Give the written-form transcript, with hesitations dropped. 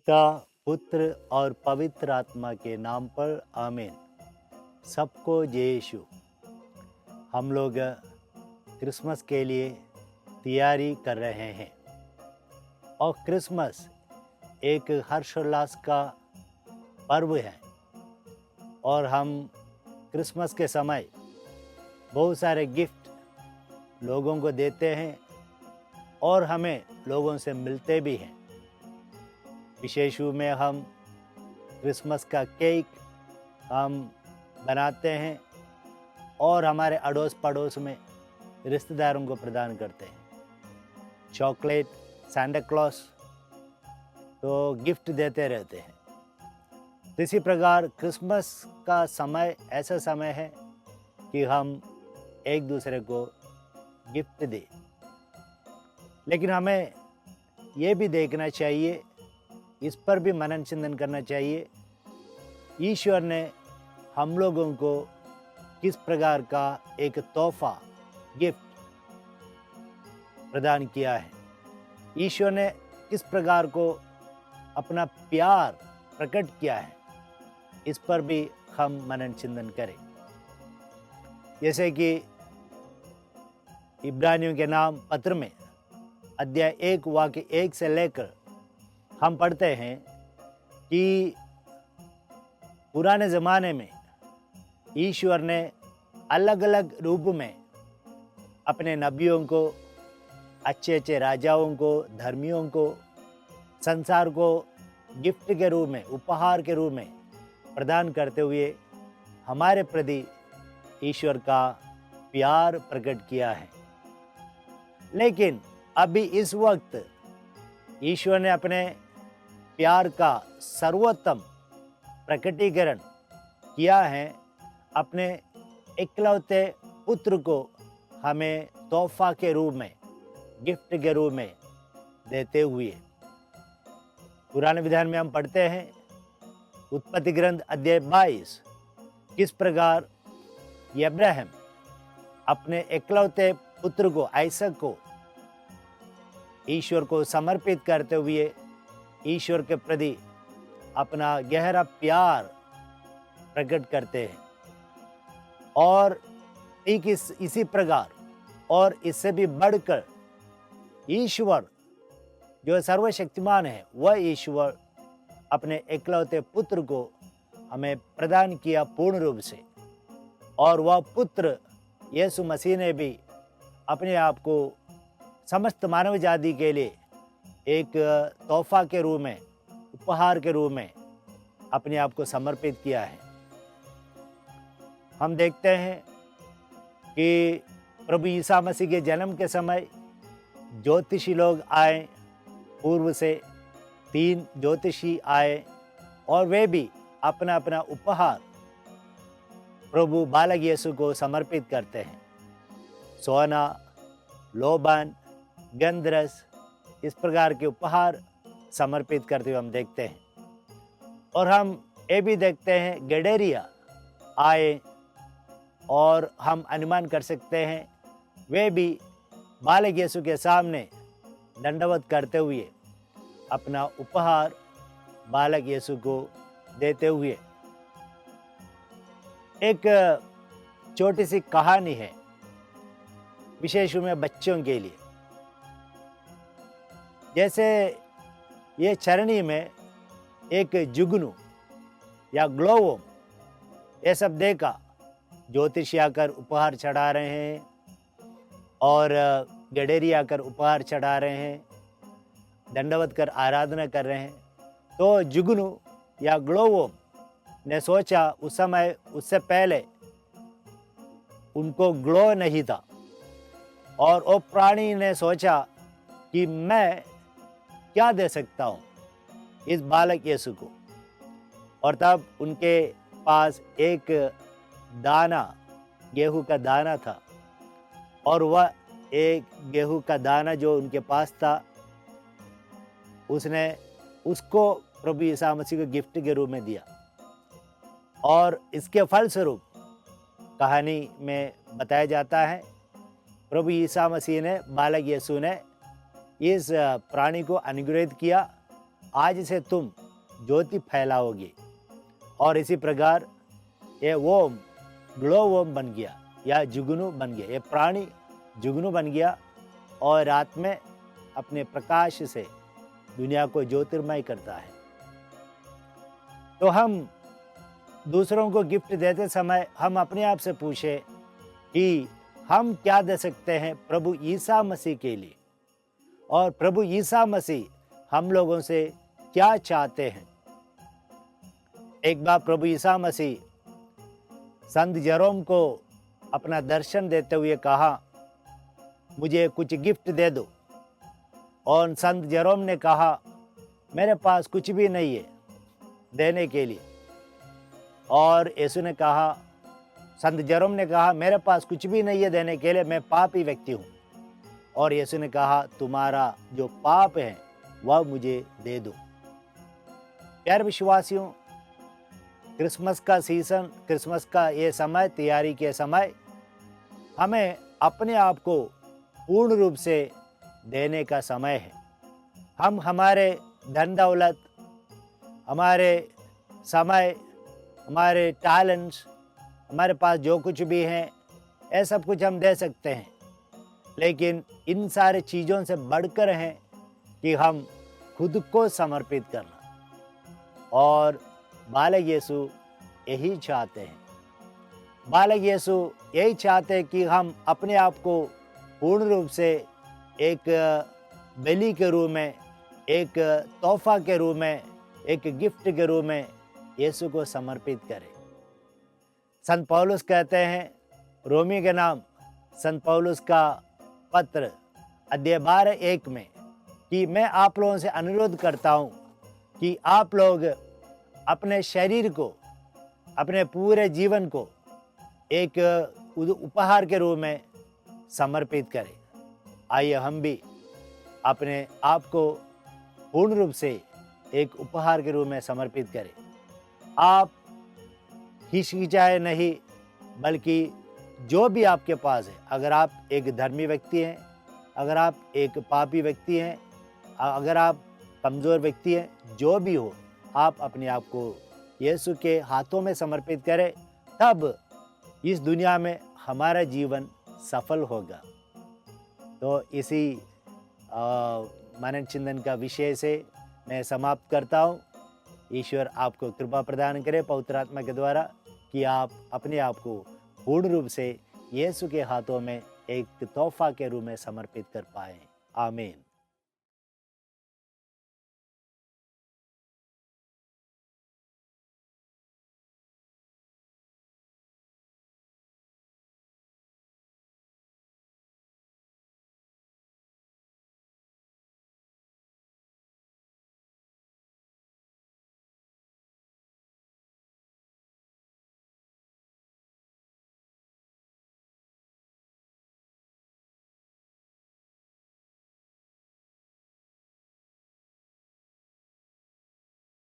पिता, पुत्र और पवित्र आत्मा के नाम पर आमीन। सबको जय यीशु। हम लोग क्रिसमस के लिए तैयारी कर रहे हैं और क्रिसमस एक हर्षोल्लास का पर्व है और हम क्रिसमस के समय बहुत सारे गिफ्ट लोगों को देते हैं और हमें लोगों से मिलते भी हैं। विशेष रूप में हम क्रिसमस का केक हम बनाते हैं और हमारे अड़ोस पड़ोस में रिश्तेदारों को प्रदान करते हैं। चॉकलेट, सांता क्लॉस तो गिफ्ट देते रहते हैं। तो इसी प्रकार क्रिसमस का समय ऐसा समय है कि हम एक दूसरे को गिफ्ट दें, लेकिन हमें ये भी देखना चाहिए, इस पर भी मनन चिंतन करना चाहिए, ईश्वर ने हम लोगों को किस प्रकार का एक तोहफा गिफ्ट प्रदान किया है। ईश्वर ने किस प्रकार को अपना प्यार प्रकट किया है, इस पर भी हम मनन चिंतन करें। जैसे कि इब्रानियों के नाम पत्र में अध्याय 1 वाक्य 1 से लेकर हम पढ़ते हैं कि पुराने ज़माने में ईश्वर ने अलग अलग रूप में अपने नबियों को, अच्छे अच्छे राजाओं को, धर्मियों को, संसार को गिफ्ट के रूप में, उपहार के रूप में प्रदान करते हुए हमारे प्रति ईश्वर का प्यार प्रकट किया है। लेकिन अभी इस वक्त ईश्वर ने अपने प्यार का सर्वोत्तम प्रकटीकरण किया है, अपने इकलौते पुत्र को हमें तोहफा के रूप में, गिफ्ट के रूप में देते हुए। पुराने विधान में हम पढ़ते हैं, उत्पत्ति ग्रंथ अध्याय 22, किस प्रकार अब्राहम अपने इकलौते पुत्र को, आइसक को ईश्वर को समर्पित करते हुए ईश्वर के प्रति अपना गहरा प्यार प्रकट करते हैं। और ठीक इसी प्रकार और इससे भी बढ़कर ईश्वर जो सर्वशक्तिमान है, वह ईश्वर अपने इकलौते पुत्र को हमें प्रदान किया पूर्ण रूप से, और वह पुत्र यीशु मसीह ने भी अपने आप को समस्त मानव जाति के लिए एक तोहफा के रूप में, उपहार के रूप में अपने आप को समर्पित किया है। हम देखते हैं कि प्रभु ईसा मसीह के जन्म के समय ज्योतिषी लोग आए, पूर्व से 3 ज्योतिषी आए और वे भी अपना अपना उपहार प्रभु बालक यीशु को समर्पित करते हैं। सोना, लोबान, गंधरस, इस प्रकार के उपहार समर्पित करते हुए हम देखते हैं। और हम ये भी देखते हैं गडेरिया आए और हम अनुमान कर सकते हैं वे भी बालक यीशु के सामने दंडवत करते हुए अपना उपहार बालक यीशु को देते हुए। एक छोटी सी कहानी है, विशेष रूप में बच्चों के लिए। जैसे ये चरनी में एक जुगनू या ग्लोवोम, ये सब देखा, ज्योतिषी आकर उपहार चढ़ा रहे हैं और गडेरी आकर उपहार चढ़ा रहे हैं, दंडवत कर आराधना कर रहे हैं। तो जुगनू या ग्लोवोम ने सोचा, उस समय उससे पहले उनको ग्लो नहीं था, और वो प्राणी ने सोचा कि मैं क्या दे सकता हूँ इस बालक यीशु को। और तब उनके पास एक दाना, गेहूं का दाना था, और वह एक गेहूं का दाना जो उनके पास था, उसने उसको प्रभु यीशु मसीह को गिफ्ट के रूप में दिया। और इसके फलस्वरूप कहानी में बताया जाता है, प्रभु यीशु मसीह ने, बालक यीशु ने इस प्राणी को अनुग्रहित किया आज से तुम ज्योति फैलाओगे। और इसी प्रकार ये ओम ग्लो ओम बन गया या जुगनू बन गया, ये प्राणी जुगनू बन गया और रात में अपने प्रकाश से दुनिया को ज्योतिर्मय करता है। तो हम दूसरों को गिफ्ट देते समय हम अपने आप से पूछें कि हम क्या दे सकते हैं प्रभु ईसा मसीह के लिए, और प्रभु ईसा मसीह हम लोगों से क्या चाहते हैं। एक बार प्रभु ईसा मसीह संत जेरोम को अपना दर्शन देते हुए कहा, मुझे कुछ गिफ्ट दे दो। और संत जेरोम ने कहा, मेरे पास कुछ भी नहीं है देने के लिए। और यीशु ने कहा, संत जेरोम ने कहा, मेरे पास कुछ भी नहीं है देने के लिए, मैं पापी व्यक्ति हूँ। और यीशु ने कहा, तुम्हारा जो पाप है वह मुझे दे दो। प्यारे विश्वासियों, क्रिसमस का सीज़न, क्रिसमस का ये समय, तैयारी के समय, हमें अपने आप को पूर्ण रूप से देने का समय है। हम हमारे धन दौलत, हमारे समय, हमारे टैलेंट्स, हमारे पास जो कुछ भी हैं, ये सब कुछ हम दे सकते हैं। लेकिन इन सारे चीज़ों से बढ़कर हैं कि हम खुद को समर्पित करना। और बालक यीशु यही चाहते हैं। बालक यीशु यही चाहते हैं कि हम अपने आप को पूर्ण रूप से एक बलि के रूप में, एक तोहफा के रूप में, एक गिफ्ट के रूप में यीशु को समर्पित करें। संत पौलुस कहते हैं, रोमी के नाम संत पौलुस का पत्र अध्याय 12:1 में, कि मैं आप लोगों से अनुरोध करता हूँ कि आप लोग अपने शरीर को, अपने पूरे जीवन को एक उपहार के रूप में समर्पित करें। आइए हम भी अपने आप को पूर्ण रूप से एक उपहार के रूप में समर्पित करें। आप हिचकिचाए नहीं, बल्कि जो भी आपके पास है, अगर आप एक धर्मी व्यक्ति हैं, अगर आप एक पापी व्यक्ति हैं, अगर आप कमज़ोर व्यक्ति हैं, जो भी हो, आप अपने आप को यीशु के हाथों में समर्पित करें। तब इस दुनिया में हमारा जीवन सफल होगा। तो इसी मनन चिंतन का विषय से मैं समाप्त करता हूँ। ईश्वर आपको कृपा प्रदान करे पवित्र आत्मा के द्वारा, कि आप अपने आप को पूर्ण रूप से यीशु के हाथों में एक तोहफा के रूप में समर्पित कर पाएं। आमीन।